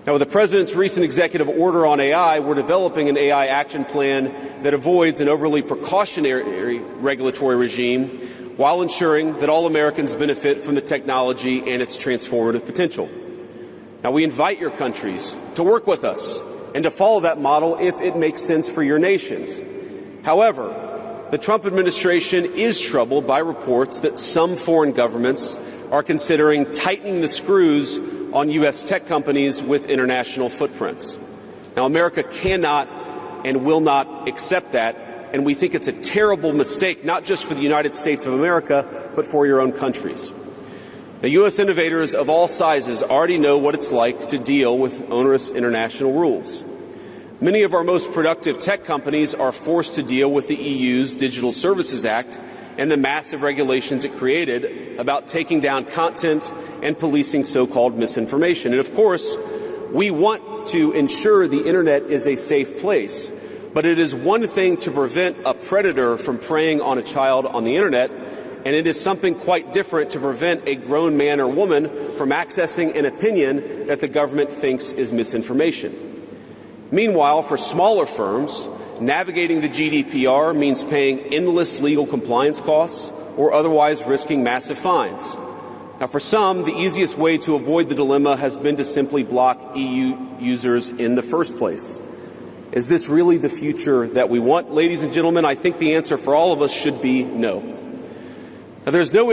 Now, with the President's recent executive order on AI, we're developing an AI action plan that avoids an overly precautionary regulatory regime while ensuring that all Americans benefit from the technology and its transformative potential. Now, we invite your countries to work with us and to follow that model if it makes sense for your nations. However, the Trump administration is troubled by reports that some foreign governments are considering tightening the screws on U.S. tech companies with international footprints. Now, America cannot and will not accept that, and we think it's a terrible mistake, not just for the United States of America, but for your own countries. Now, U.S. innovators of all sizes already know what it's like to deal with onerous international rules. Many of our most productive tech companies are forced to deal with the EU's Digital Services Act and the massive regulations it created about taking down content and policing so-called misinformation. And of course, we want to ensure the Internet is a safe place, but it is one thing to prevent a predator from preying on a child on the Internet, and it is something quite different to prevent a grown man or woman from accessing an opinion that the government thinks is misinformation. Meanwhile, for smaller firms, navigating the GDPR means paying endless legal compliance costs or otherwise risking massive fines. Now, for some, the easiest way to avoid the dilemma has been to simply block EU users in the first place. Is this really the future that we want? Ladies and gentlemen, I think the answer for all of us should be no. Now, there's no